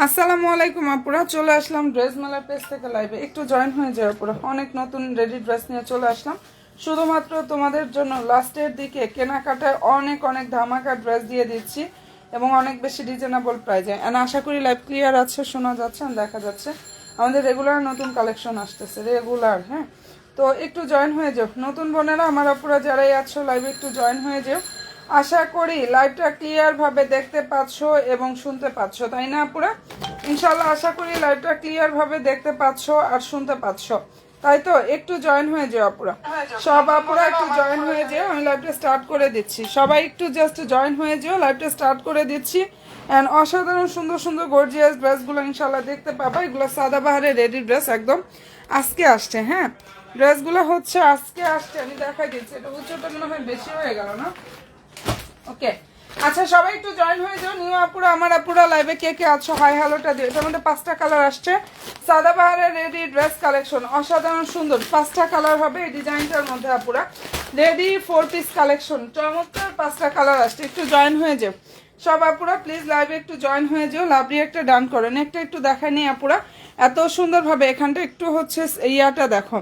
আসসালামু আলাইকুম আপুরা, চলে আসলাম ড্রেস মেলার পেজ থেকে লাইভে। একটু জয়েন হয়ে যায় আপুরা, অনেক নতুন রেডি ড্রেস নিয়ে চলে আসলাম শুধুমাত্র তোমাদের জন্য। লাস্টের দিকে কেনাকাটায় অনেক অনেক ধামাকা ড্রেস দিয়ে দিচ্ছি এবং অনেক বেশি রিজনেবল প্রাইজে। অ্যান্ড আশা করি লাইভ ক্লিয়ার আছে, শোনা যাচ্ছে, দেখা যাচ্ছে। আমাদের রেগুলার নতুন কালেকশন আসতেছে, রেগুলার। হ্যাঁ, তো একটু জয়েন হয়ে যাও নতুন বোনেরা, আমার আপুরা যারাই আছো লাইভে একটু জয়েন হয়ে যাও। আশা করি লাইভটা ক্লিয়ার ভাবে দেখতে পাচ্ছ এবং শুনতে পাচ্ছ, তাই না আপুরা? ইনশাল্লাহ আশা করি লাইভটা ক্লিয়ার ভাবে দেখতে পাচ্ছ আর শুনতে পাচ্ছ, তাই তো? একটু জয়েন হয়ে যাও আপুরা, সব আপুরা একটু জয়েন হয়ে যাও। আমি লাইভটা স্টার্ট করে দিচ্ছি, সবাই একটু জাস্ট জয়েন হয়ে যাও, লাইভটা স্টার্ট করে দিচ্ছি। অ্যান্ড অসাধারণ সুন্দর সুন্দর গর্জিয়াস ড্রেসগুলো ইনশাল্লাহ দেখতে পাবা। এগুলো সাদাবাহারের রেডি ড্রেস, একদম আজকে আসছে। হ্যাঁ, ড্রেসগুলো হচ্ছে আজকে আসছে, আমি দেখাই দিচ্ছি। এটা উচ্চটা মনে হয় বেশি হয়ে গেল না? ওকে, আচ্ছা সবাই একটু জয়েন হয়ে যাও। নিউ আপুরা, আমার আপুরা লাইভে কে কে আছো হাই হ্যালোটা দিও। এটার মধ্যে 5টা কালার আসছে, সাদাবাহারের রেডি ড্রেস কালেকশন, অসাধারণ সুন্দর 5টা কালার হবে এই ডিজাইনটার মধ্যে আপুরা। রেডি 4 পিস কালেকশন, চমৎকার 5টা কালার আসছে। একটু জয়েন হয়ে যাও সব আপুরা, প্লিজ লাইভে একটু জয়েন হয়ে যাও। লাভলি একটা ডান করেন, একটা একটু দেখায় নি আপুরা, এত সুন্দরভাবে। এখানটা একটু হচ্ছে ইয়াটা দেখো,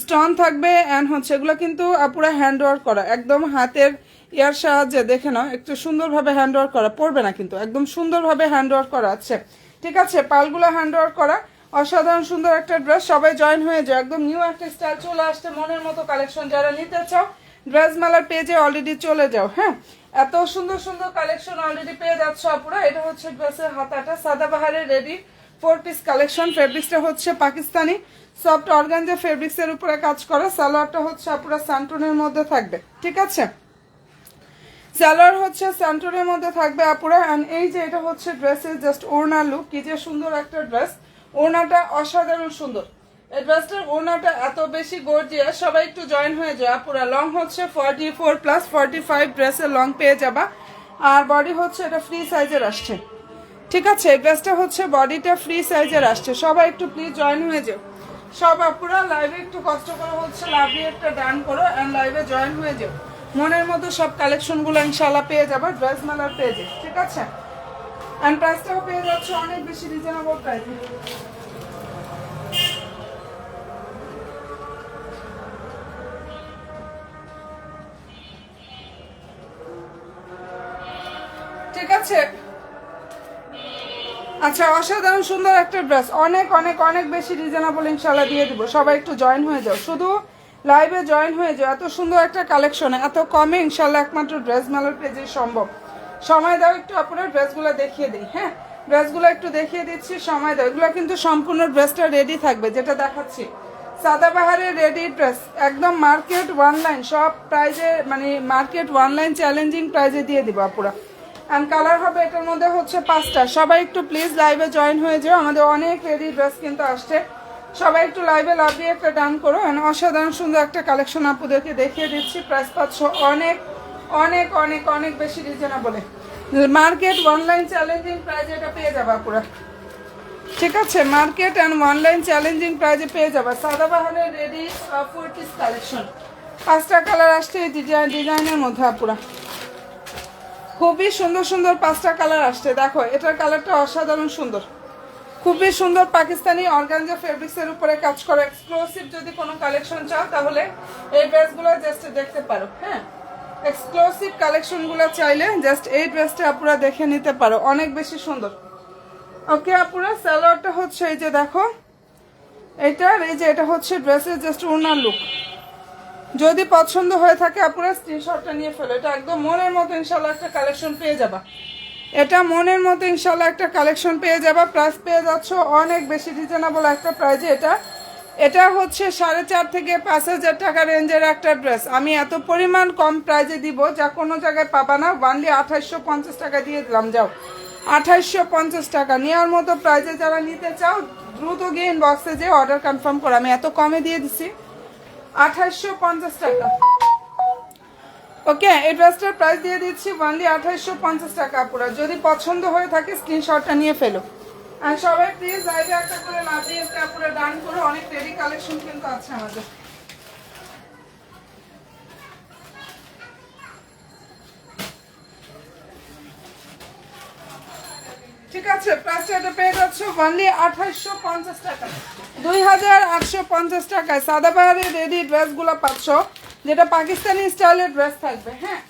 স্টোন থাকবে। অ্যান্ড হচ্ছে এগুলো কিন্তু আপুরা হ্যান্ড ওয়ার্ক করা, একদম হাতের ইয়ার সাহায্যে দেখে নাও, একটু সুন্দরভাবে হ্যান্ড ওয়ার্ক করা, পড়বে না কিন্তু, একদম সুন্দরভাবে হ্যান্ড ওয়ার্ক করা আছে। ঠিক আছে, পালগুলো হ্যান্ড ওয়ার্ক করা, অসাধারণ সুন্দর একটা ড্রেস। সবাই জয়েন হয়ে যাও, একদম নিউ একটা স্টাইল চলে আসছে, মনের মতো কালেকশন। যারা নিতে চাও ড্রেস মেলার পেজে অলরেডি চলে যাও। হ্যাঁ, এত সুন্দর সুন্দর কালেকশন অলরেডি পেয়ে যাচ্ছ আপুরা। এটা হচ্ছে ড্রেসের হাতাটা, সাদাবাহারের রেডি 4 পিস কালেকশন। ফেব্রিক্সটা হচ্ছে পাকিস্তানি সফট অর্গানজা ফেব্রিক্সের উপরে কাজ করা। সালোয়ারটা হচ্ছে আপুরা স্যান্টনের মধ্যে থাকবে, ঠিক আছে? সালোয়ার হচ্ছে স্যান্টনের মধ্যে থাকবে আপুরা। অ্যান্ড এই যে এটা হচ্ছে ড্রেসের জাস্ট ওড়না লুক, কি যে সুন্দর একটা ড্রেস। ওড়নাটা অসাধারণ সুন্দর, এই ড্রেসটার ওড়নাটা এত বেশি গর্জিয়াস। সবাই একটু জয়েন হয়ে যায় আপুরা। লং হচ্ছে 44 + 45 ড্রেসের লং পেয়ে যাবা। আর বডি হচ্ছে এটা ফ্রি সাইজের আসছে, ঠিক আছে? এই ড্রেসটা হচ্ছে বডিটা ফ্রি সাইজের আসছে। সবাই একটু প্লিজ জয়েন হয়ে যাও সব আপুরা। লাইভে একটু কষ্ট করে হচ্ছে লাভলি একটা ডান করো অ্যান্ড লাইভে জয়েন হয়ে যাও। মনের মতো সব কালেকশনগুলো ইনশাল্লাহ পেয়ে যাবে ড্রেস মেলার পেজে, ঠিক আছে? অ্যান্ড প্রাইসটাও পেয়ে যাচ্ছে অনেক বেশি রিজনেবল প্রাইসে। ঠিক আছে, আচ্ছা অসাধারণ সুন্দর একটা ড্রেস, অনেক অনেক অনেক বেশি রিজনেবল ইনশাল্লাহ দিয়ে দিব। সবাই একটু জয়েন হয়ে যাও, শুধু লাইভে জয়েন হয়ে যাও। এত সুন্দর একটা কালেকশন এত কমে ইনশাল্লাহ একমাত্র ড্রেস মেলার পেজে সম্ভব। সময় দাও একটু আপনার ড্রেসগুলো দেখিয়ে দিই। হ্যাঁ, ড্রেসগুলো একটু দেখিয়ে দিচ্ছি, সময় দাও। এগুলো কিন্তু সম্পূর্ণ ড্রেসটা রেডি থাকবে, যেটা দেখাচ্ছি সাদাবাহারের রেডি ড্রেস, একদম মার্কেট ওয়ান লাইন সব প্রাইজে, মানে মার্কেট ওয়ান লাইন চ্যালেঞ্জিং প্রাইজে দিয়ে দিব আপুরা। অ্যান্ড কালার হবে এটার মধ্যে হচ্ছে 5টা। সবাই একটু প্লিজ লাইভে জয়েন হয়ে যাও, আমাদের অনেক রেডি ড্রেস কিন্তু আসছে। সবাই একটু লাইভে লাভ দিয়ে একটা ডান করো। অসাধারণ সুন্দর একটা কালেকশন আপুদেরকে দেখিয়ে দিচ্ছি। প্রাইস পাচ্ছ অনেক অনেক অনেক অনেক বেশি রিজনেবলে, মার্কেট অনলাইন চ্যালেঞ্জিং প্রাইজে এটা পেয়ে যাবে আপুরা, ঠিক আছে? মার্কেট অ্যান্ড অনলাইন চ্যালেঞ্জিং প্রাইজে পেয়ে যাবে সাদাবাহারের রেডি 4 পিস কালেকশন। 5টা কালার আসছে এই ডিজাইনের মধ্যে আপুরা, খুবই সুন্দর সুন্দর 5টা কালার আসছে। দেখো এটার কালারটা অসাধারণ সুন্দর, খুবই সুন্দর পাকিস্তানি অর্গানজা ফেব্রিক্সের উপরে কাজ করা এক্সক্লুসিভ। যদি কোনো কালেকশন চাও তাহলে এই ড্রেসগুলো জাস্ট দেখতে পারো। হ্যাঁ, এক্সক্লুসিভ কালেকশনগুলো চাইলে জাস্ট এই ড্রেসটা আপুরা দেখে নিতে পারো, অনেক বেশি সুন্দর। ওকে আপুরা, সালোয়ারটা হচ্ছে এই যে দেখো এইটার, এই যে এটা হচ্ছে ড্রেসের জাস্ট ওড়নার লুক। যদি পছন্দ হয়ে থাকে আপুরা স্ক্রিনশটটা নিয়ে ফেলো। এটা একদম মনের মতো ইনশাল্লাহ একটা কালেকশন পেয়ে যাবা, এটা মনের মতো ইনশাল্লাহ একটা কালেকশন পেয়ে যাবা। প্রাইস পেয়ে যাচ্ছ অনেক বেশি রিজনেবল একটা প্রাইজে। এটা হচ্ছে 4.5 থেকে 5,000 টাকা রেঞ্জের একটা ড্রেস। আমি এত পরিমাণ কম প্রাইজে দিব যা কোনো জায়গায় পাবা না। ওয়ানলি 2850 টাকা দিয়ে দিলাম, যাও 2850 টাকা নেওয়ার মতো প্রাইজে। যারা নিতে চাও দ্রুত গিয়ে ইনবক্সে যে অর্ডার কনফার্ম করো। আমি এত কমে দিয়ে দিছি 2850 টাকা। ওকে, এই ড্রেসটার প্রাইস দিয়ে দিচ্ছি ওনলি 2850 টাকা আপুরা। যদি পছন্দ হয়ে থাকে স্ক্রিনশটটা নিয়ে ফেলো। আর সবাই প্লিজ লাইভে একটা করে লাভ দিয়ে আপুরা ডান করো, অনেক রেডি কালেকশন কিন্তু আছে আমাদের। ঠিক আছে, প্রাইসটা এটা পেয়ে যাচ্ছ অনলি 2850 টাকা, 2850 টাকায় সাদাবাহারের রেডি ড্রেসগুলো পাচ্ছ, যেটা পাকিস্তানি স্টাইলের ড্রেস থাকবে। হ্যাঁ,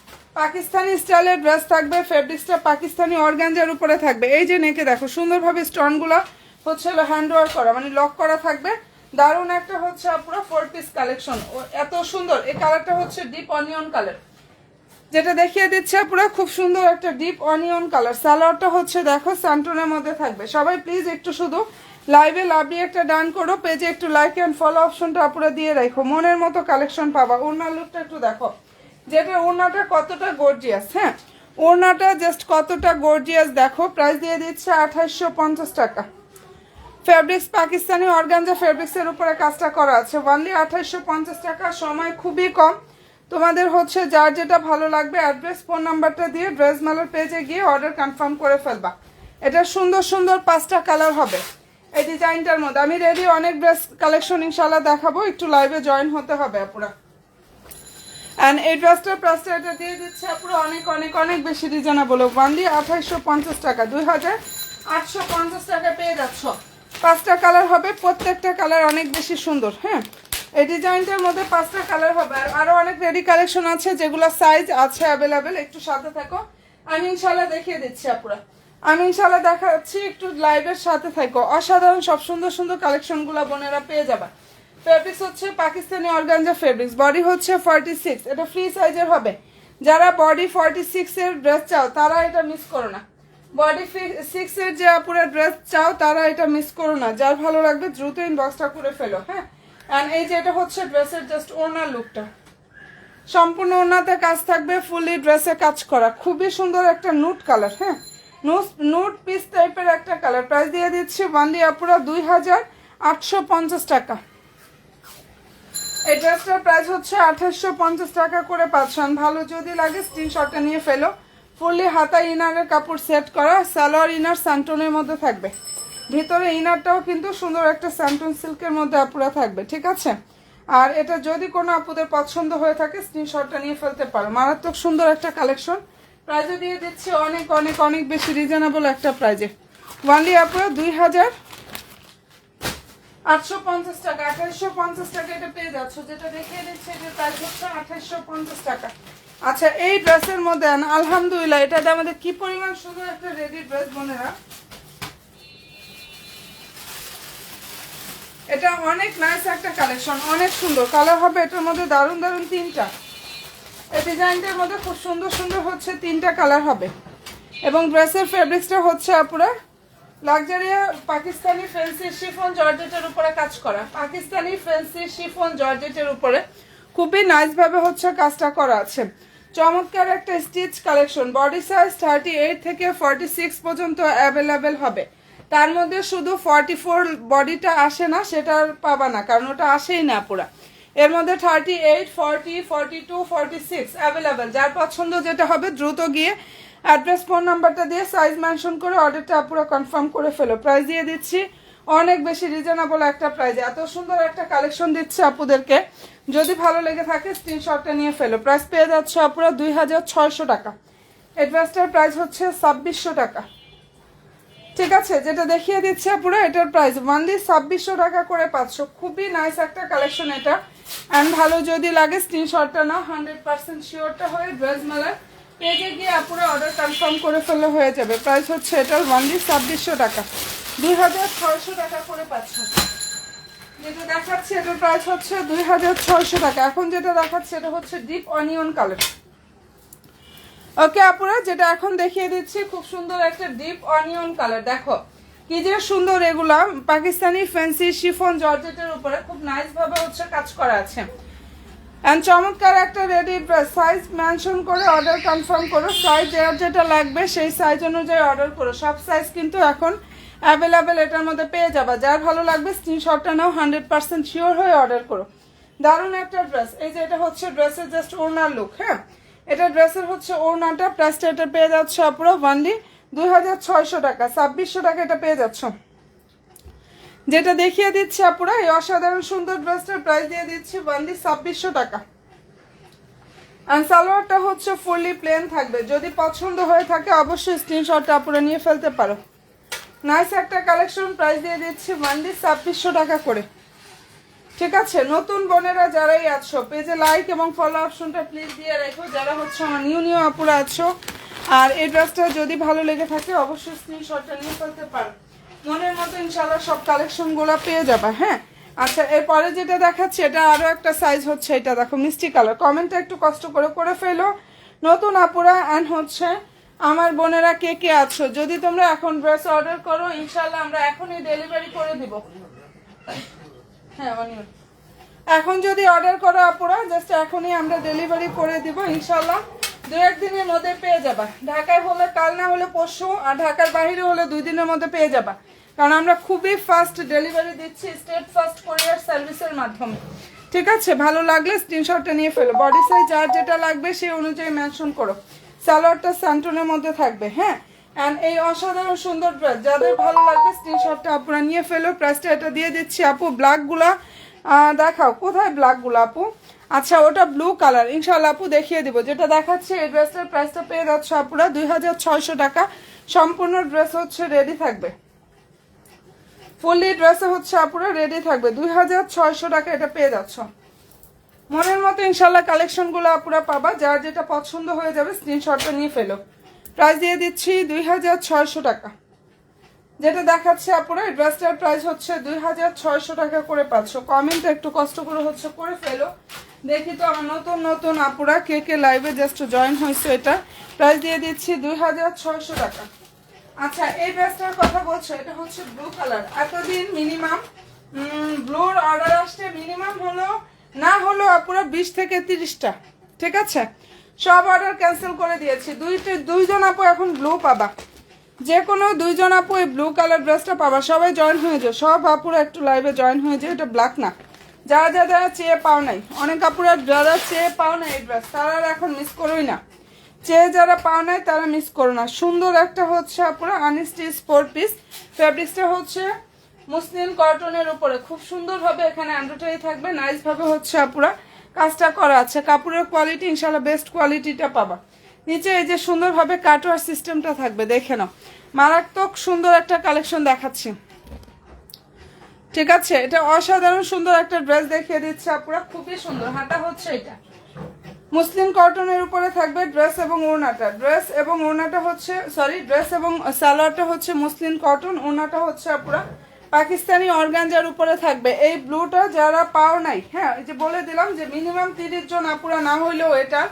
পাকিস্তানি স্টাইলের ড্রেস থাকবে, ফেব্রিক্সটা পাকিস্তানি অর্গানজার উপরে থাকবে। এই যে নেকে দেখো সুন্দরভাবে স্টোনগুলো হচ্ছে হ্যান্ড ওয়ার্ক করা, মানে লক করা থাকবে। দারুণ একটা হচ্ছে পুরো 4 পিস কালেকশন, এত সুন্দর। এই কালারটা হচ্ছে ডিপ অনিয়ন কালার, যেটা দেখিয়ে দিচ্ছে পুরো খুব সুন্দর একটা ডিপ অনিয়ন কালার। সালোয়ারটা হচ্ছে দেখো স্যান্টনের মধ্যে থাকবে। সবাই প্লিজ একটু শুধু লাইভে লাভলি একটা ডান করো, পেজে একটু লাইক অ্যান্ড ফলো অপশনটা পুরো দিয়ে রাখো, মনের মতো কালেকশন পাবা। ওড়নার লুকটা একটু দেখো, যেটা ওড়নাটা কতটা গর্জিয়াস। হ্যাঁ, ওড়নাটা জাস্ট কতটা গর্জিয়াস দেখো। প্রাইস দিয়ে দিচ্ছে 2850 টাকা। ফেব্রিক্স পাকিস্তানি অর্গানজা ফেব্রিক্সের উপরে কাজটা করা আছে, অনলি 2850 টাকা। সময় খুবই কম, তোমাদের হচ্ছে যার যেটা ভালো লাগবে অ্যাড্রেস ফোন নাম্বারটা দিয়ে ড্রেস মেলার পেজে গিয়ে অর্ডার কনফার্ম করে ফেলবা। এটা সুন্দর সুন্দর 5টা কালার হবে এই ডিজাইনটার মধ্যে। আমি রেডি অনেক ড্রেস কালেকশন ইনশাল্লাহ দেখাবো, একটু লাইভে জয়েন হতে হবে আপুরা। অ্যান্ড এই ড্রেসটার প্রাইসটা এটা দিয়ে দিচ্ছে আপুরা অনেক অনেক অনেক বেশি রিজনেবল, অনলি 2850 টাকা, 2850 টাকা পেয়ে যাচ্ছ। 5টা কালার হবে, প্রত্যেকটা কালার অনেক বেশি সুন্দর। হ্যাঁ, এই ডিজাইনটার মধ্যে 5টা কালার হবে। আর আরো অনেক রেডি কালেকশন আছে যেগুলো সাইজ আছে অ্যাভেলেবেল, একটু সাথে থাকো, আমি ইনশাল্লাহ দেখিয়ে দিচ্ছি আপুরা, আমি ইনশাল্লাহ দেখাচ্ছি, একটু লাইভের সাথে থাকো। অসাধারণ সব সুন্দর সুন্দর কালেকশনগুলো বোনেরা পেয়ে যাবা। ফেব্রিক্স হচ্ছে পাকিস্তানি অর্গানজা ফেব্রিক্স, বডি হচ্ছে 46, এটা ফ্রি সাইজের হবে। যারা বডি 46 এর ড্রেস চাও তারা এটা মিস করো না, বডি 6 এর যে আপুরা ড্রেস চাও তারা এটা মিস করো না। যার ভালো লাগবে দ্রুত ইনবক্সটা করে ফেলো। হ্যাঁ, এন্ড এই যে এটা হচ্ছে ড্রেসের জাস্ট ওড়নার লুকটা, সম্পূর্ণ ওড়নাতে কাজ থাকবে, ফুললি ড্রেসে কাজ করা, খুবই সুন্দর একটা নুট কালার। হ্যাঁ, নুট পিস টাইপের একটা কালার। প্রাইস দিয়ে দিচ্ছি বান্দি আপুরা 2850 টাকা। এই ড্রেসটার প্রাইস হচ্ছে 2850 টাকা করে পাচ্ছেন। ভালো যদি লাগে স্ক্রিনশটটা নিয়ে ফেলো। ফুললি হাতা ইনারের কাপড় সেট করা, সালোয়ার ইনার স্যান্টনের মধ্যে থাকবে, ভিতরে ইনারটাও কিন্তু সুন্দর একটা স্যান্টন সিল্কের মধ্যে আপুরা থাকবে। ঠিক আছে, আর এটা যদি কোনো আপুদের পছন্দ হয়ে থাকে স্ক্রিনশটটা নিয়ে ফেলতে পারো। মারাত্মক সুন্দর একটা কালেকশন, প্রাইজে দিয়ে দিচ্ছি অনেক অনেক অনেক বেশি রিজনেবল একটা প্রাইজে। ওয়ানলি আপুরা 2850 টাকা, 2850 টাকা এটা পেয়ে যাচ্ছ। যেটা দেখিয়ে দিচ্ছে এটার প্রাইস হচ্ছে 2850 টাকা। আচ্ছা, এই ড্রেসের মধ্যে আলহামদুলিল্লাহ এটাতে আমাদের কি পরিমাণ সুন্দর একটা রেডি ড্রেস বোনেরা, এটা অনেক নাইস একটা কালেকশন, অনেক সুন্দর কালার হবে এটার মধ্যে, দারুণ দারুণ 3টা। এই ডিজাইনটার মধ্যে খুব সুন্দর সুন্দর হচ্ছে 3টা কালার হবে। এবং ড্রেসের ফেব্রিক্সটা হচ্ছে আপুরা লাক্সারিয়া পাকিস্তানি ফ্যান্সি শিফন জর্জেটের উপরে কাজ করা, পাকিস্তানি ফ্যান্সি শিফন জর্জেটের উপরে খুবই নাইস ভাবে হচ্ছে কাজটা করা আছে। চমৎকার একটা স্টিচ কালেকশন, বডি সাইজ 38 থেকে 46 পর্যন্ত অ্যাভেলেবেল হবে। তার মধ্যে শুধু 44 বডিটা আসে না, সেটা পাবা না, কারণ ওটা আসেই না পুরা। এর মধ্যে 38, 40, 42, 46 অ্যাভেলেবেল। যার পছন্দ যেটা হবে দ্রুত গিয়ে অ্যাড্রেস ফোন নাম্বারটা দিয়ে সাইজ মেনশন করে অর্ডারটা পুরো কনফার্ম করে ফেলো। প্রাইস দিয়ে দিচ্ছি অনেক বেশি রিজনেবল একটা প্রাইস, এত সুন্দর একটা কালেকশন দিচ্ছে আপুদেরকে। যদি ভালো লেগে থাকে স্ক্রিনশটটা নিয়ে ফেলো। প্রাইস পেয়ে যাচ্ছে আপুরা 2600 টাকা। এই ড্রেসটার প্রাইস হচ্ছে 2600 টাকা। ঠিক আছে, যেটা দেখিয়ে দিচ্ছে পুরো এটার প্রাইস অনলি 2600 টাকা করে পাচ্ছ। খুবই নাইস একটা কালেকশন এটা। অ্যান্ড ভালো যদি লাগে স্ক্রিনশটটা নাও, 100% শিওরটা হয়ে ড্রেস মেলার পেজে গিয়ে আপুরা অর্ডার কনফার্ম করে ফেললে হয়ে যাবে। প্রাইস হচ্ছে এটার অনলি 2600 টাকা, 2600 টাকা করে পাচ্ছ। যেটা দেখাচ্ছে এটার প্রাইস হচ্ছে 2600 টাকা। এখন যেটা দেখাচ্ছে এটা হচ্ছে ডিপ অনিয়ন কালার। ওকে আপুরা, যেটা এখন দেখিয়ে দিচ্ছি খুব সুন্দর একটা ডিপ অনিয়ন কালার। দেখো কি যে সুন্দর, এগুলা পাকিস্তানি ফ্যান্সি শিফন জর্জেটের উপরে খুব নাইস ভাবে হচ্ছে কাজ করা আছে। এন্ড চমৎকার একটা রেডি ড্রেস। সাইজ মেনশন করে অর্ডার কনফার্ম করো, সাইজ যেটা লাগবে সেই সাইজ অনুযায়ী অর্ডার করো। সব সাইজ কিন্তু এখন অ্যাভেলেবেল এটার মধ্যে পেয়ে যাবা। যার ভালো লাগবে স্ক্রিনশটটা নাও, 100% শিওর হয়ে অর্ডার করো। দারুণ একটা ড্রেস। এই যে এটা হচ্ছে ড্রেসের জাস্ট ওড়নার লুক। হ্যাঁ, এটা ড্রেসের হচ্ছে ওড়নাটা। প্রাইসটা এটা পেয়ে যাচ্ছে আপুরা অনলি 2600 টাকা, 2600 টাকা এটা পেয়ে যাচ্ছ। যেটা দেখিয়ে দিচ্ছি আপুরা এই অসাধারণ সুন্দর ড্রেসটার প্রাইস দিয়ে দিচ্ছি অনলি 2600 টাকা। আর সালোয়ারটা হচ্ছে ফুললি প্লেন থাকবে। যদি পছন্দ হয়ে থাকে অবশ্যই স্ক্রিনশটটা আপুরা নিয়ে ফেলতে পারো। নাইস একটা কালেকশন, প্রাইস দিয়ে দিচ্ছি ওয়ানলি 2600 টাকা করে। ঠিক আছে, নতুন বোনেরা যারাই আছো পেজে লাইক এবং ফলো অপশনটা প্লিজ দিয়ে রেখো, যারা হচ্ছে আমার নিউ আপুরা আছো। আর এই ড্রেসটা যদি ভালো লেগে থাকে অবশ্যই স্ক্রিনশটটা নিয়ে ফেলতে পারো। মনের মতো ইনশাআল্লাহ সব কালেকশনগুলো পেয়ে যাবে। হ্যাঁ আচ্ছা, এরপরে যেটা দেখাচ্ছি এটা আরও একটা সাইজ হচ্ছে, এটা দেখো মিষ্টি কালার। কমেন্টটা একটু কষ্ট করে ফেলো নতুন আপুরা অ্যান্ড হচ্ছে আমার বোনেরা কে কে আছো। যদি তোমরা এখন ড্রেস অর্ডার করো ইনশাআল্লাহ আমরা এখনই ডেলিভারি করে দিব। হ্যাঁ এখন যদি অর্ডার করো আপুরা জাস্ট এখনই আমরা ডেলিভারি করে দিব ইনশাআল্লাহ। 2-1 দিনের মধ্যে পেয়ে যাবা। ঢাকায় হলে কাল, না হলে পরশু, আর ঢাকার বাইরে হলে 2 দিনের মধ্যে পেয়ে যাবা। কারণ আমরা খুবই ফাস্ট ডেলিভারি দিচ্ছি স্টেট ফাস্ট কোরিয়ার সার্ভিসের মাধ্যমে। ঠিক আছে, ভালো লাগলে স্ক্রিনশটটা নিয়ে ফেলো। বডি সাইজ যার যেটা লাগবে সেই অনুযায়ী মেনশন করো। সালোয়ারটা স্যান্টনের মধ্যে থাকবে। হ্যাঁ, অ্যান্ড এই অসাধারণ সুন্দর ড্রেস যাদের ভালো লাগবে স্ক্রিনশটটা আপনারা নিয়ে ফেলো। প্রাইসটা এটা দিয়ে দিচ্ছি আপু। ব্ল্যাকগুলা দেখাও, কোথায় ব্ল্যাকগুলো আপু? আচ্ছা ওটা ব্লু কালার, ইনশাআল্লাহ আপু দেখিয়ে দিব। যেটা দেখাচ্ছে এই ড্রেসটার প্রাইসটা পেয়ে যাচ্ছে আপুরা 2600 টাকা। সম্পূর্ণ ড্রেস হচ্ছে রেডি থাকবে, ফুললি ড্রেসে হচ্ছে আপুরা রেডি থাকবে। 2600 টাকা এটা পেয়ে যাচ্ছ। মনের মতো ইনশাআল্লাহ কালেকশনগুলো আপুরা পাবা, যার যেটা পছন্দ হয়ে যাবে স্ক্রিনশটটা নিয়ে ফেলো। প্রাইস দিয়ে দিচ্ছি 2600 টাকা। যেটা দেখাচ্ছে আপুরা এই ড্রেসটার প্রাইস হচ্ছে 2600 টাকা করে পাচ্ছ। কমেন্ট একটু কষ্ট করে হচ্ছে করে ফেলো। দেখি তো আমার নতুন আপুরা কে কে লাইভে জাস্ট জয়েন হয়েছে। এটা প্রাইস দিয়ে দিচ্ছি 2600 টাকা। আচ্ছা এই ড্রেসটার কথা বলছো, এটা হচ্ছে ব্লু কালার। এতদিন মিনিমাম ব্লুর অর্ডার আসছে মিনিমাম হলো না হলো আপুরা 20 থেকে 30টা। ঠিক আছে, সব অর্ডার ক্যান্সেল করে দিয়েছি। দুইজন আপু এখন ব্লু পাবা, যে কোনো 2জন আপু এই ব্লু কালার ড্রেসটা পাবা। সবাই জয়েন হয়ে যাও, সব আপুরা একটু লাইভে জয়েন হয়ে যায়। এটা ব্ল্যাক না, যারা চেয়ে পাও নাই, অনেক আপুরা যারা চেয়ে পাও নাই এই ড্রেস তারা এখন মিস করোই না। চেয়ে যারা পাও নাই তারা মিস করো না। সুন্দর একটা হচ্ছে আপুরা আনস্টিচ 4 পিস। ফ্যাব্রিক্সটা হচ্ছে মুসলিম কটনের উপরে খুব সুন্দরভাবে এখানে এমব্রয়ডারি থাকবে। নাইস ভাবে হচ্ছে আপুরা কাজটা করা আছে। কাপড়ের কোয়ালিটি ইনশাআল্লাহ বেস্ট কোয়ালিটিটা পাবা। নিচে এই যে সুন্দরভাবে কাটওয়ার সিস্টেমটা থাকবে, দেখে নাও। মারাত্মক সুন্দর একটা কালেকশন দেখাচ্ছি। ঠিক আছে, এটা অসাধারণ সুন্দর একটা ড্রেস দেখিয়ে দিচ্ছে আপুরা, খুবই সুন্দর। হাতা হচ্ছে এটা মুসলিম কটনের উপরে থাকবে ড্রেস এবং ওড়নাটা। ড্রেস এবং সালোয়ারটা হচ্ছে মুসলিম কটন, ওড়নাটা হচ্ছে আপুরা পাকিস্তানি অর্গানজার উপরে থাকবে। এই ব্লুটা যারা পাও নাই, হ্যাঁ এই যে বলে দিলাম যে মিনিমাম 30 জন আপুরা না হইলেও এটা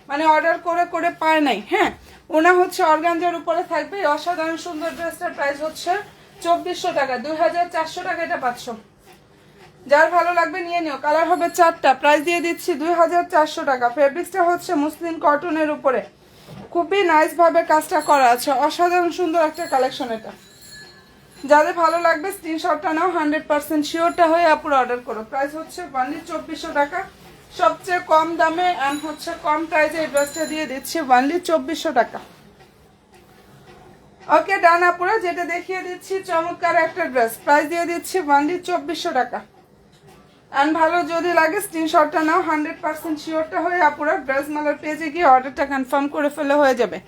মানে অর্ডার করে পায় নাই। হ্যাঁ, ওনা হচ্ছে অর্গানজার উপরে থাকবে। অসাধারণ সুন্দর ড্রেসটার প্রাইস হচ্ছে 2400 টাকা। 2400 টাকা এটা পাচ্ছ। যার ভালো লাগবে নিয়ে নিও। কালার হবে 4টা। প্রাইস দিয়ে দিচ্ছি 2400 টাকা। ফেব্রিক্সটা হচ্ছে মুসলিম কটনের উপরে খুবই নাইস ভাবে কাজটা করা আছে। অসাধারণ সুন্দর একটা কালেকশন এটা। যাদের ভালো লাগবে স্ক্রিনশটটা নাও, 100% শিওরটা হয়ে আপুরা অর্ডার করো। প্রাইস হচ্ছে অনলি 2400 টাকা। সবচেয়ে কম দামে অ্যান্ড হচ্ছে কম প্রাইসে এই ড্রেসটা দিয়ে দিচ্ছি অনলি 2400 টাকা। ওকে ডান আপুরা, যেটা দেখিয়ে দিচ্ছি চমৎকার একটা ড্রেস। প্রাইস দিয়ে দিচ্ছি অনলি 2400 টাকা। অ্যান্ড ভালো যদি লাগে স্ক্রিনশটটা নাও, 100% শিওরটা হয়ে আপুরা ড্রেস মালার পেজে গিয়ে অর্ডারটা কনফার্ম করে ফেলে হয়ে যাবে।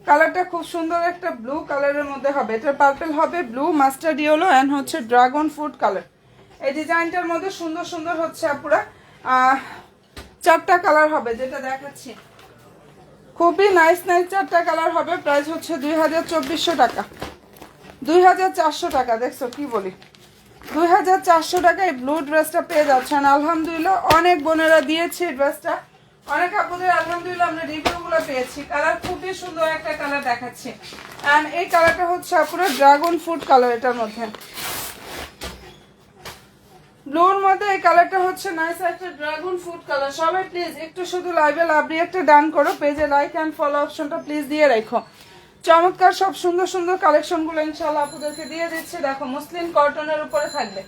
কালারটা খুব সুন্দর একটা ব্লু কালারের মধ্যে হবে। এটা পার্পল হবে, ব্লু, মাস্টার্ড ইয়েলো অ্যান্ড হচ্ছে ড্রাগন ফ্রুট কালার। এই ডিজাইনটার মধ্যে সুন্দর সুন্দর হচ্ছে আপুরা 4টা কালার হবে, যেটা দেখাচ্ছি খুবই নাইস 4টা কালার হবে। প্রাইস হচ্ছে 2400 টাকা। 2400 টাকা। দেখছো কি বলি, 2400 টাকা এই ব্লু ড্রেসটা পেয়ে যাচ্ছেন। আলহামদুলিল্লাহ অনেক বোনেরা দিয়েছে এই ড্রেসটা, অনেক আপুদের আলহামদুলিল্লাহ আমরা রিভিউগুলো পেয়েছি। কালার খুবই সুন্দর একটা কালার দেখাচ্ছি। অ্যান্ড এই কালারটা হচ্ছে আপুরা ড্রাগন ফ্রুট কালার। এটার মধ্যে ব্লুর মধ্যে এই কালারটা হচ্ছে নাইস একটা ড্রাগন ফ্রুট কালার। সবাই প্লিজ একটু শুধু লাইভে লাভ দিয়ে একটা ডান করো। পেজে লাইক অ্যান্ড ফলো অপশনটা প্লিজ দিয়ে রাখো। চমৎকার সব সুন্দর সুন্দর কালেকশনগুলো ইনশাআল্লাহ আপুদেরকে দিয়ে দিচ্ছে। দেখো মুসলিম কটনের উপরে থাকবে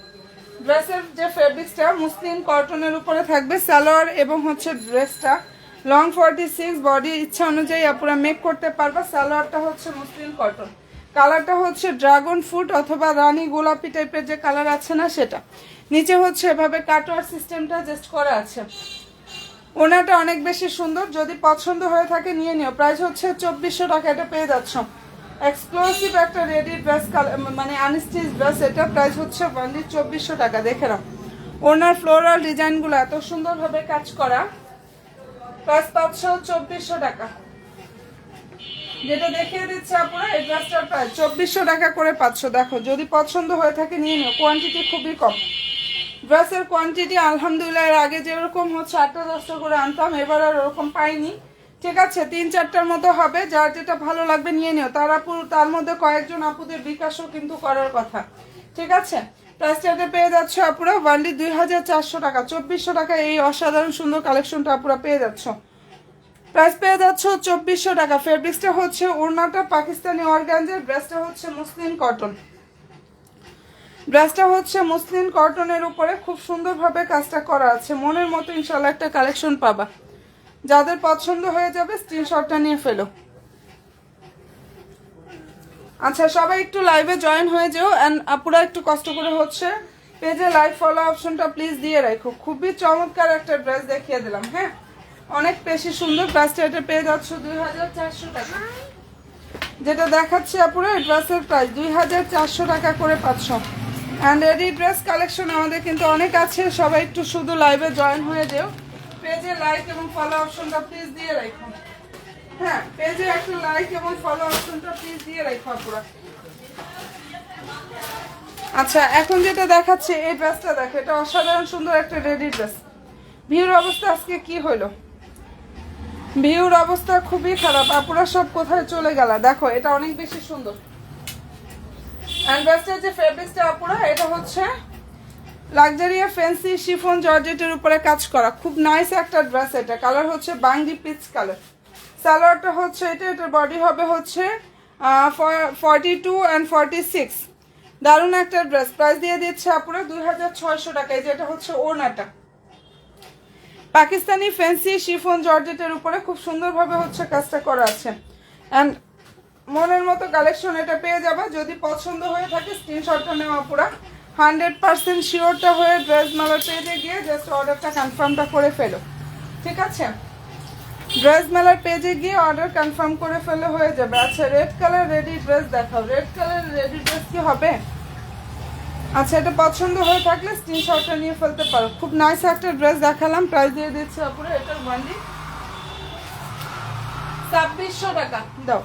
ড্রেসের যে ফেব্রিক্সটা, মুসলিম কটনের উপরে থাকবে। সালোয়ার এবং হচ্ছে ড্রেসটা লং 46, বডি ইচ্ছা অনুযায়ী আপুরা মেক করতে পারবা। সালোয়ারটা হচ্ছে মুসলিম কটন, কালারটা হচ্ছে ড্রাগন ফ্রুট অথবা রানী গোলাপি টাইপের যে কালার আছে না সেটা। নিচে হচ্ছে এভাবে কাটওয়ার সিস্টেমটা জাস্ট করা আছে। ওনাটা অনেক বেশি সুন্দর, যদি পছন্দ হয়ে থাকে নিয়ে নিও। প্রাইস হচ্ছে 2400 টাকা, এটা পেয়ে যাচ্ছ। এক্সক্লুসিভ একটা রেডি ড্রেস, মানে আনস্টিচ ড্রেস। এটা প্রাইস হচ্ছে অনলি 2400 টাকা। দেখে নাও ওনার ফ্লোরাল ডিজাইনগুলো এত সুন্দরভাবে কাজ করা। প্রাইস পাচ্ছ 2400 টাকা। যেটা দেখিয়ে দিচ্ছে আপনারা এই ড্রেসটার প্রাইস 2400 টাকা করে পাচ্ছ। দেখো যদি পছন্দ হয়ে থাকে নিয়ে নিও, কোয়ান্টিটি খুবই কম। ড্রেসের কোয়ান্টিটি আলহামদুলিল্লাহ এর আগে যেরকম হচ্ছে 8টা 10টা করে আনতাম, এবার আর ওরকম পাইনি। ঠিক আছে, 3-4টার মতো হবে। যার যেটা ভালো লাগবে নিয়ে নিও। তার মধ্যে কয়েকজন আপুদের বিকাশও কিন্তু করার কথা। ঠিক আছে, প্রাইসটা পেয়ে যাচ্ছে আপুরা ওয়ানলি 2400 টাকা। 2400 টাকা এই অসাধারণ সুন্দর কালেকশনটা আপুরা পেয়ে যাচ্ছ। প্রাইস পেয়ে যাচ্ছে 2400 টাকা। ফেব্রিক্সটা হচ্ছে ওড়নাটা পাকিস্তানি অর্গানজার, ড্রেসটা হচ্ছে মুসলিম কটন। ড্রেসটা হচ্ছে মুসলিম কটনের উপরে খুব সুন্দরভাবে কাজটা করা আছে। মনের মতো ইনশাল্লাহ একটা কালেকশন পাবা। যাদের পছন্দ হয়ে যাবে স্ক্রিনশটটা নিয়ে ফেলো। আচ্ছা, সবাই একটু লাইভে জয়েন হয়ে যেও। অ্যান্ড আপুরা একটু কষ্ট করে হচ্ছে পেজে লাইভ ফলো অপশনটা প্লিজ দিয়ে রাখো। খুবই চমৎকার একটা ড্রেস দেখিয়ে দিলাম। হ্যাঁ, অনেক বেশি সুন্দর। প্রাইসটা এটা পেয়ে যাচ্ছ 2400 টাকা। যেটা দেখাচ্ছি আপুরা এই ড্রেসের প্রাইস 2400 টাকা করে পাচ্ছ। অ্যান্ড রেডি ড্রেস কালেকশন আমাদের কিন্তু অনেক আছে। সবাই একটু শুধু লাইভে জয়েন হয়ে যেও। পেজে লাইক এবং ফলো অপশনটা প্লিজ দিয়ে রাখো। হ্যাঁ, পেজে একটা লাইক এবং ফলো অপশনটা প্লিজ দিয়ে রাখো আপুরা। আচ্ছা, এখন যেটা দেখাচ্ছে এই ড্রেসটা দেখো, এটা অসাধারণ সুন্দর একটা রেডি ড্রেস। ভিউর অবস্থা আজকে কি হলো? ভিউর অবস্থা খুবই খারাপ। আপুরা সব কোথায় চলে গেল? দেখো এটা অনেক বেশি সুন্দর। অ্যান্ড ড্রেসটার যে ফেব্রিক্সটা আপুরা, এটা হচ্ছে লাক্সারিয়া ফ্যান্সি শিফন জর্জেটের উপরে কাজ করা। খুব নাইস একটা ড্রেস। এটা কালার হচ্ছে বাঙ্গি পিচ কালার। সালোয়ারটা হচ্ছে এটার বডি হবে হচ্ছে 42 and 46। দারুণ একটা ড্রেস। প্রাইস দিয়ে দিচ্ছে আপুরা 2600 টাকায়। যেটা হচ্ছে ওড়নাটা পাকিস্তানি ফ্যান্সি শিফন জর্জেটের উপরে খুব সুন্দরভাবে হচ্ছে কাজটা করা আছে। অ্যান্ড মনের মতো কালেকশন এটা পেয়ে যাবে। যদি পছন্দ হয়ে থাকে স্ক্রিনশটটা নেওয়া পুরা 100% শিওরটা হয়ে ড্রেস মেলার পেজে গিয়ে জাস্ট অর্ডারটা কনফার্মটা করে ফেলো। ঠিক আছে, ড্রেস মেলার পেজে গিয়ে অর্ডার কনফার্ম করে ফেলে হয়ে যাবে। আচ্ছা, রেড কালার রেডি ড্রেস দেখাও। রেড কালার রেডি ড্রেস কি হবে? আচ্ছা, এটা পছন্দ হয়ে থাকলে স্ক্রিনশটটা নিয়ে ফেলতে পারো। খুব নাইস একটা ড্রেস দেখালাম। প্রাইস দিয়ে দিচ্ছে আপুরা এটার ওয়ানলি 2600 টাকা। দাও,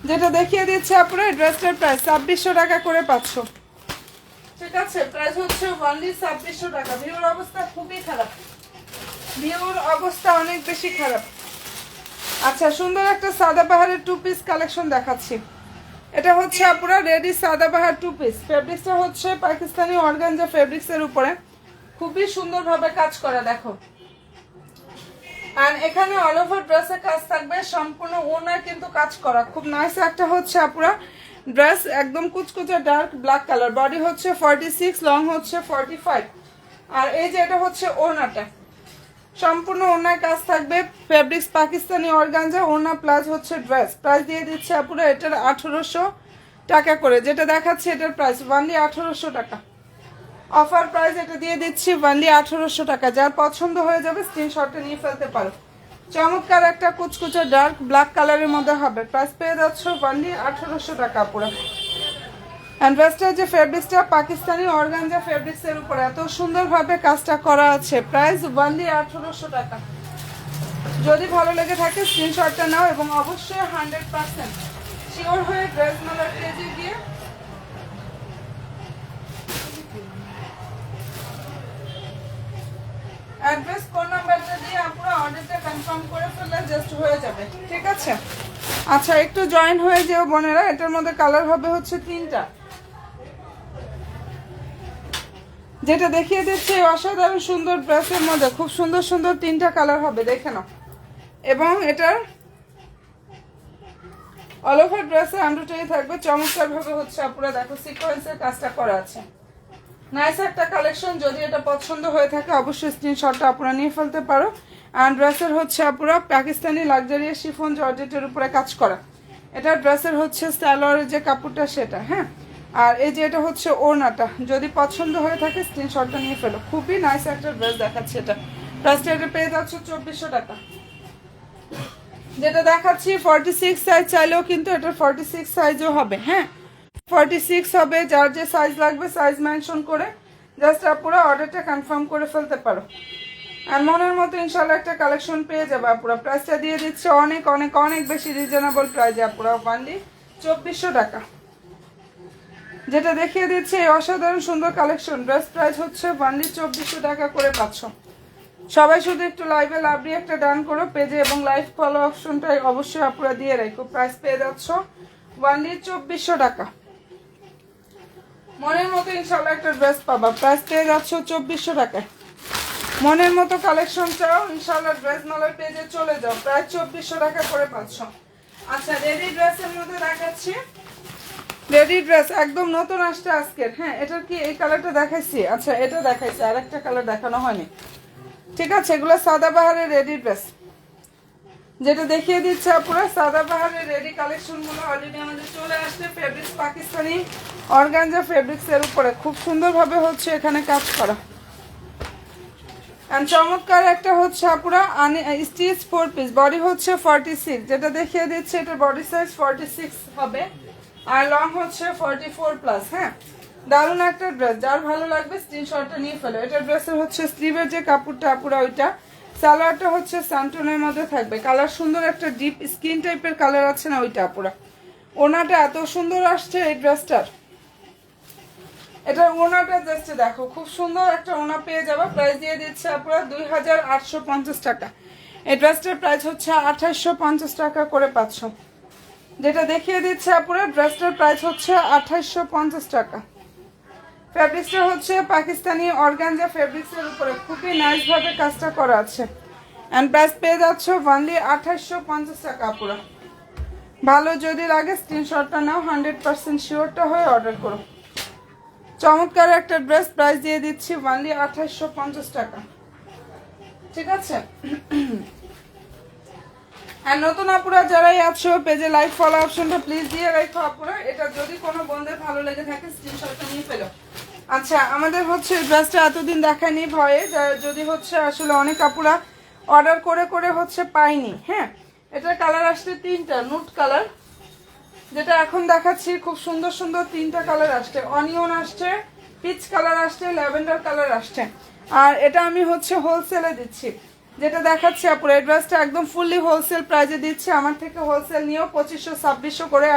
যেটা দেখিয়ে দিচ্ছে আপুরা ড্রেসটার প্রাইস 2600 টাকা করে পাচ্ছ। ঠিক আছে, প্রাইস হচ্ছে ওয়ানলি 2600 টাকা। ভিউর অবস্থা খুবই খারাপ। ভিউর অবস্থা অনেক বেশি খারাপ। আচ্ছা, সুন্দর একটা সাদাবাহারের 2 পিস কালেকশন দেখাচ্ছি। এটা হচ্ছে আপুরা রেডি সাদাবাহার 2 পিস। ফেব্রিক্সটা হচ্ছে পাকিস্তানি অর্গানজা ফেব্রিক্সের উপরে খুবই সুন্দরভাবে কাজ করা। দেখো, আর এখানে অল ওভার ড্রেসে কাজ থাকবে। সম্পূর্ণ ওনার কিন্তু কাজ করা। খুব নাইস একটা হচ্ছে আপুরা ড্রেস। একদম কুচকুচে ডার্ক ব্ল্যাক কালার। বডি হচ্ছে 46, লং হচ্ছে 45। আর এই যে এটা হচ্ছে ওড়নাটা, সম্পূর্ণ ওড়নার কাজ থাকবে। ফেব্রিক্স পাকিস্তানি অর্গানজা, ওড়না প্লাস হচ্ছে ড্রেস। প্রাইস দিয়ে দিচ্ছে আপুরা এটার 1800 টাকা করে। যেটা দেখাচ্ছে এটার প্রাইস ওয়ানলি 1800 টাকা। অফার প্রাইস এটা দিয়ে দিচ্ছি ওয়ানলি 1800 টাকা। যার পছন্দ হয়ে যাবে স্ক্রিনশটটা নিয়ে ফেলতে পারো। চমৎকার একটা কুচকুচে ডার্ক ব্ল্যাক কালারের মধ্যে হবে। প্রাইস পেয়ে যাচ্ছ ওয়ানলি 1800 টাকা পুরো। অ্যান্ড ড্রেসটার যে ফেব্রিক্সটা পাকিস্তানি অর্গানজা ফেব্রিক্সের উপর এত সুন্দরভাবে কাজটা করা আছে। প্রাইস ওয়ানলি 1800 টাকা। যদি ভালো লেগে থাকে স্ক্রিনশটটা নাও এবং অবশ্যই 100% শিওর হয়ে ড্রেস মেলার পেজে গিয়ে অ্যাড্রেস ফোন নাম্বারটা দিয়ে আপনারা অর্ডারটা কনফার্ম করে ফেললে জাস্ট হয়ে যাবে। ঠিক আছে, আচ্ছা একটু জয়েন হয়ে যেও বোনেরা। এটার মধ্যে কালার হবে হচ্ছে 3টা। যেটা দেখিয়ে দিচ্ছে অসাধারণ সুন্দর ড্রেসের মধ্যে খুব সুন্দর সুন্দর 3টা কালার হবে। দেখে নাও। এবং এটার অল ওভার ড্রেসে এমব্রয়ডারি থাকবে চমৎকার ভাবে হচ্ছে। আপনারা দেখো সিকোয়েন্সের কাজটা করা আছে। নাইস একটা কালেকশন। যদি এটা পছন্দ হয়ে থাকে অবশ্যই স্ক্রিনশটটা আপনারা নিয়ে ফেলতে পারো। অ্যান্ড ড্রেসের হচ্ছে আপনারা পাকিস্তানি লাক্সারি শিফন জর্জেটের উপরে কাজ করা। এটা ড্রেসের হচ্ছে সালোয়ারের যে কাপড়টা সেটা। হ্যাঁ, আর এই যে এটা হচ্ছে ওড়নাটা। যদি পছন্দ হয়ে থাকে স্ক্রিনশটটা নিয়ে ফেলো। খুবই নাইস একটা ড্রেস দেখাচ্ছে। এটা প্রাইসটা এটা পেয়ে যাচ্ছে 2400 টাকা। যেটা দেখাচ্ছি 46 সাইজ চাইলেও কিন্তু এটা 46 সাইজও হবে। হ্যাঁ 46 হবে, যার যে সাইজ লাগবে সাইজ মেনশন করে জাস্ট আপুরা অর্ডারটা কনফার্ম করে ফেলতে পারো। আর মনের মতো ইনশাল্লাহ একটা কালেকশন পেয়ে যাবে আপুরা। প্রাইসটা দিয়ে দিচ্ছে অনেক অনেক অনেক বেশি রিজনেবল প্রাইসে আপুরা, অনলি 2400 টাকা। যেটা দেখিয়ে দিচ্ছে এই অসাধারণ সুন্দর কালেকশন, ড্রেস প্রাইস হচ্ছে অনলি 2400 টাকা করে পাচ্ছ। সবাই শুধু একটু লাইভে লাভ দিয়ে একটা ডান করো পেজে, এবং লাইভ ফলো অপশনটা অবশ্যই আপুরা দিয়ে রাখো। প্রাইস পেয়ে যাচ্ছ অনলি 2400 টাকা। মনের মতো ইনশাল্লাহ একটা ড্রেস পাবা, প্রাইস পেয়ে যাচ্ছ 2400 টাকায়। মনের মতো কালেকশন চাও ইনশাল্লাহ ড্রেস মালার পেজে চলে যাও, প্রায় 2400 টাকা করে পাচ্ছ। আচ্ছা রেডি ড্রেসের মধ্যে দেখাচ্ছি, রেডি ড্রেস একদম নতুন আসছে আজকের। হ্যাঁ এটার কি এই কালারটা দেখাইছি, আচ্ছা এটা দেখাইছি, আর একটা কালার দেখানো হয়নি। ঠিক আছে এগুলো সাদাবাহারের রেডি ড্রেস, যেটা দেখিয়ে দিচ্ছে পুরো সাদাবাহারের রেডি কালেকশনগুলো অলরেডি আমাদের চলে আসছে। ফেব্রিক্স পাকিস্তানি অর্গানজা ফেব্রিক্সের উপরে খুব সুন্দরভাবে হচ্ছে এখানে কাজ করা। চমৎকার একটা হচ্ছে আপুরা স্টিচ 4 পিস, বডি হচ্ছে 46, যেটা দেখিয়ে দিচ্ছে এটা বডি সাইজ 46 হবে, আর লং হচ্ছে 44 প্লাস। হ্যাঁ দারুণ একটা ড্রেস, যার ভালো লাগবে স্ক্রিনশটটা নিয়ে ফেলো। এটা ড্রেসের হচ্ছে স্লিভের যে কাপড়টা আপুরা ওইটা, সালোয়ারটা হচ্ছে সানটনের মধ্যে থাকবে, কালার সুন্দর একটা ডিপ স্কিন টাইপের কালার আছে না ওইটা আপুরা। ওনাটা এত সুন্দর আসছে এই ড্রেসটার, এটা ওনাটা জাস্ট দেখো খুব সুন্দর একটা ওনা পেয়ে যাবে। প্রাইস দিয়ে দিচ্ছে আপনারা 2850 টাকা। এই ড্রেসটার প্রাইস হচ্ছে 2850 টাকা করে পাচ্ছ। যেটা দেখিয়ে দিচ্ছে আপনারা ড্রেসটার প্রাইস হচ্ছে 2850 টাকা। ফেব্রিক্সটা হচ্ছে পাকিস্তানি অর্গানজা ফেব্রিক্সের উপরে খুবই নাইস ভাবে কাজটা করা আছে। এন্ড প্রাইস পেয়ে যাচ্ছে অনলি 2850 টাকা আপুরা। ভালো যদি লাগে স্ক্রিনশটটা নাও, 100% শিওরটা হয়ে অর্ডার করো। চমৎকার একটা ড্রেস, প্রাইস দিয়ে দিচ্ছি অনলি 2850 টাকা। ঠিক আছে আর নতুন আপুরা যারাই আছো পেজে লাইভ ফলো অপশনটা প্লিজ দিয়ে রাখো আপুরা, এটা যদি কোনো বন্ধের ভালো লেগে থাকে স্ক্রিনশটটা নিয়ে ফেলো। আচ্ছা আমাদের হচ্ছে ড্রেসটা এতদিন দেখায়নি ভয়ে, যদি হচ্ছে আসলে অনেক আপুরা অর্ডার করে করে হচ্ছে পাইনি। হ্যাঁ এটার কালার আসছে 3টা নুট কালার, যেটা এখন দেখাচ্ছি খুব সুন্দর সুন্দর 3টা কালার আসছে, অনিয়ন আসছে, পিচ কালার আসছে, ল্যাভেন্ডার কালার আসছে। আর এটা আমি হচ্ছে হোলসেলে দিচ্ছি, যেটা দেখাচ্ছি আপুরা এই ড্রেসটা একদম ফুললি হোলসেল প্রাইজে দিচ্ছি। আমার থেকে হোলসেল নিয়েও 2500-2600 করে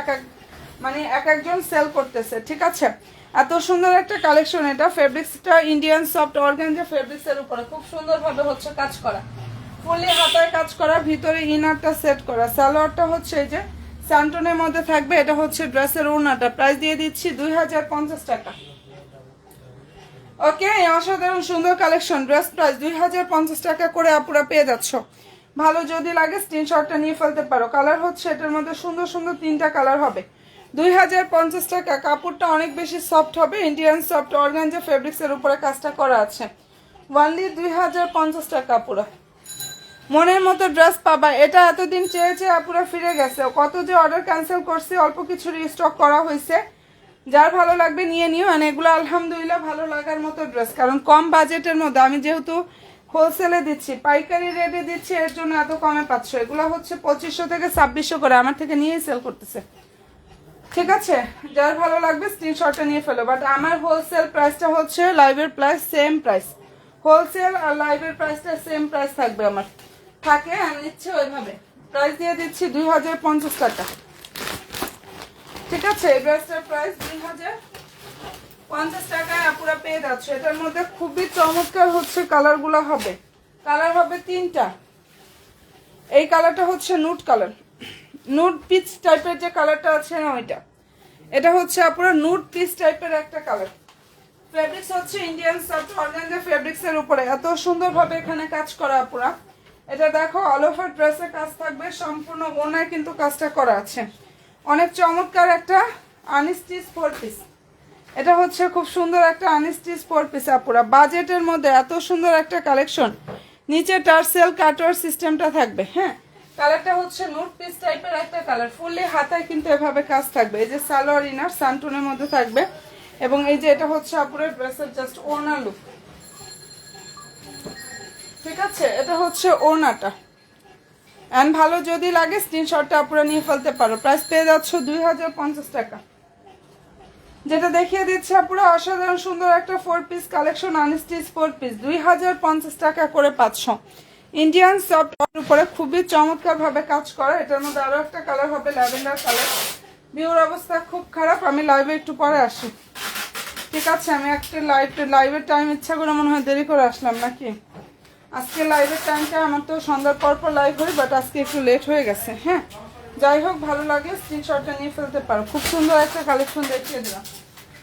এক একজন সেল করতেছে। ঠিক আছে এত সুন্দর একটা কালেকশন, এটা ফেব্রিক্সটা ইন্ডিয়ান সফট অর্গানজা ফেব্রিক্সের উপরে খুব সুন্দরভাবে হচ্ছে কাজ করা, ফুললি হাতায় কাজ করা, ভিতরে ইনারটা সেট করা, সালোয়ারটা হচ্ছে এই যে স্যান্টনের মধ্যে থাকবে। এটা হচ্ছে ড্রেসের ওড়নাটা, প্রাইস দিয়ে দিচ্ছি 2050 টাকা। ওকে অসাধারণ সুন্দর কালেকশন, ড্রেস প্রাইস 2050 টাকা করে আপুরা পেয়ে যাচ্ছ। ভালো যদি লাগে স্ক্রিনশটটা নিয়ে ফেলতে পারো। কালার হচ্ছে এটার মধ্যে সুন্দর সুন্দর 3টা কালার হবে। 2050 টাকা, কাপড়টা অনেক বেশি সফট হবে, ইন্ডিয়ান সফট অর্গানজা ফেব্রিক্সের উপরে কাজটা করা আছে। অনলি 2050 টাকা আপুরা। মনের মতো ড্রেস পাবা, এটা এতদিন চেয়ে চেয়ে আপুরা ফিরে গেছে, কত যে অর্ডার ক্যান্সেল করছি, অল্প কিছু রিস্টক করা হয়েছে। যার ভালো লাগবে নিয়ে নিও। আর এগুলো আলহামদুলিল্লাহ ভালো লাগার মতো ড্রেস, কারণ কম বাজেটের মধ্যে আমি যেহেতু হোলসেলে দিচ্ছি, পাইকারি রেটে দিচ্ছি, এর জন্য এত কমে পাচ্ছ। এগুলো হচ্ছে 2500 থেকে 2600 করে আমার থেকে নিয়েই সেল করতেছে। ঠিক আছে যার ভালো লাগবে স্ক্রিনশটটা নিয়ে ফেলো। বাট আমার হোলসেল প্রাইসটা হচ্ছে লাইভের প্রাইস সেম প্রাইস, হোলসেল আর লাইভের প্রাইসটা সেম প্রাইস থাকবে আমার, থাকে আমি নিচ্ছি ওইভাবে। প্রাইস দিয়ে দিচ্ছি 2050 টাকা। ঠিক আছে এই ড্রেসটার প্রাইস 2050 টাকায় আপুরা পেয়ে যাচ্ছে। এটার মধ্যে খুবই চমৎকার হচ্ছে কালারগুলো হবে, কালার হবে 3টা। এই কালারটা হচ্ছে নুট কালার, নুট পিচ টাইপের যে কালারটা আছে না ওইটা, এটা হচ্ছে আপুরা নুট পিচ টাইপের একটা কালার। ফেব্রিক্স হচ্ছে ইন্ডিয়ান সফট অর্গানজা ফেব্রিক্সের উপরে এত সুন্দরভাবে এখানে কাজ করা আপুরা। এটা দেখো অল ওভার ড্রেসে কাজ থাকবে, সম্পূর্ণ ওনায় কিন্তু কাজটা করা আছে। অনেক চমৎকার একটা আনস্টিচ 4 পিস, এটা হচ্ছে খুব সুন্দর একটা আনস্টিচ 4 পিস আপুরা। বাজেটের মধ্যে এত সুন্দর একটা কালেকশন, নিচে টার্সেল কাটওয়ার সিস্টেমটা থাকবে। হ্যাঁ কালারটা হচ্ছে নুট পিস টাইপের একটা কালার, ফুললি হাতায় কিন্তু এভাবে কাজ থাকবে। এই যে সালোয়ার ইনার সানটুনের মধ্যে থাকবে, এবং এই যে এটা হচ্ছে আপুরা ড্রেসের জাস্ট ওড়না লুক। ঠিক আছে এটা হচ্ছে ওড়নাটা, অ্যান্ড ভালো যদি লাগে স্ক্রিনশটটা আপুরা নিয়ে ফেলতে পারো। প্রাইস পেয়ে যাচ্ছ 2050 টাকা। যেটা দেখিয়ে দিচ্ছে আপুরা অসাধারণ সুন্দর একটা 4 পিস কালেকশন, আনস্টিচ 4 পিস, 2050 টাকা করে 500। ইন্ডিয়ান সফট উপরে খুবই চমৎকারভাবে কাজ করা। এটার মধ্যে আরও একটা কালার হবে ল্যাভেন্ডার কালার। ভিউর অবস্থা খুব খারাপ, আমি লাইভে একটু পরে আসি, ঠিক আছে? আমি একটা লাইভের টাইম ইচ্ছা করে মনে হয় দেরি করে আসলাম নাকি। আজকে লাইভের টাইমটা আমার তো সন্ধ্যার পর লাইভ হয়, বাট আজকে একটু লেট হয়ে গেছে। হ্যাঁ, যাই হোক, ভালো লাগলে স্ক্রিনশটটা নিয়ে ফেলতে পারো। খুব সুন্দর একটা কালেকশন দেখিয়ে দিলাম,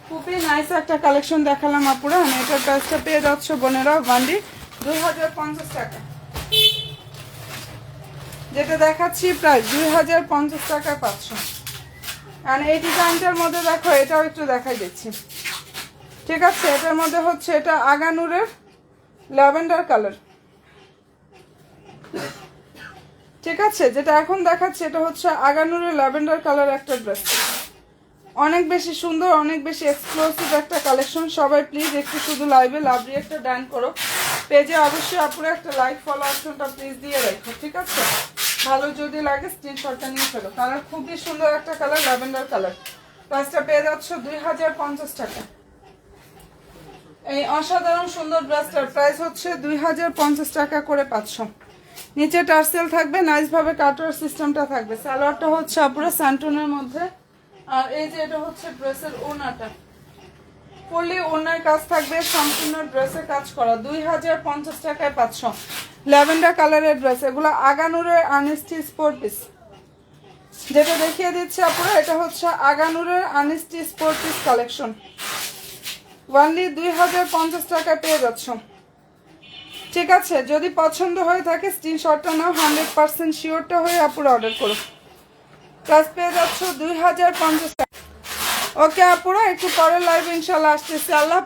খুবই নাইস একটা কালেকশন দেখালাম আপুরা। আমি এটার প্রাইসটা পেয়ে যাচ্ছ বোনেরা বান্ডি 2050 টাকা। যেটা দেখাচ্ছি প্রাইস 2050 টাকায় 500। আর এই ডিজাইনটার মধ্যে দেখো, এটাও একটু দেখাই দিচ্ছি, ঠিক আছে? এটার মধ্যে হচ্ছে এটা আগানুরের ল্যাভেন্ডার কালার, ঠিক আছে? যেটা এখন দেখাচ্ছে এটা হচ্ছে আগানুরের ল্যাভেন্ডার কালার একটা ড্রেস। অনেক বেশি সুন্দর, অনেক বেশি এক্সক্লুসিভ একটা কালেকশন। সবাই প্লিজ একটু শুধু লাইভে লাভলি একটা ডান করো, পেজে অবশ্যই আপুরা একটা লাইক ফলো অপশনটা প্লিজ দিয়ে রাখো, ঠিক আছে? ভালো যদি লাগে স্ক্রিনশটটা নিয়ে ফেলো। কালার খুবই সুন্দর একটা কালার, ল্যাভেন্ডার কালার। প্রাইসটা পেয়ে যাচ্ছ 2050 টাকা। এই অসাধারণ সুন্দর ড্রেসটার প্রাইস হচ্ছে 2050 টাকা করে 500। নিচে টার্সেল থাকবে, নাইসভাবে কাটার সিস্টেমটা থাকবে। সালোয়ারটা হচ্ছে আপুরা স্যান্টনের মধ্যে, আর এই যে এটা হচ্ছে ড্রেসের ওড়নাটা, ফুললি ওড়নার কাজ থাকবে, সম্পূর্ণ ড্রেসে কাজ করা। 2050 টাকায় 500। ল্যাভেন্ডার কালারের ড্রেস, এগুলো আগানুরের আনস্টিচ 4 পিস। যেটা দেখিয়ে দিচ্ছে আপুরা এটা হচ্ছে আগানুরের আনস্টিচ 4 পিস কালেকশন। ওয়ানলি 2050 টাকায় পেয়ে যাচ্ছ, ঠিক আছে? যদি পছন্দ হয়ে থাকে স্ক্রিনশটটা নাও, 100% শিওরটা হয়ে আপুরা অর্ডার করো। প্রাইস পেয়ে যাচ্ছ 2050 টাকা। ওকে আপুরা, একটু পরের লাইভ ইনশাল্লাহ আসতেছি। আল্লাহ।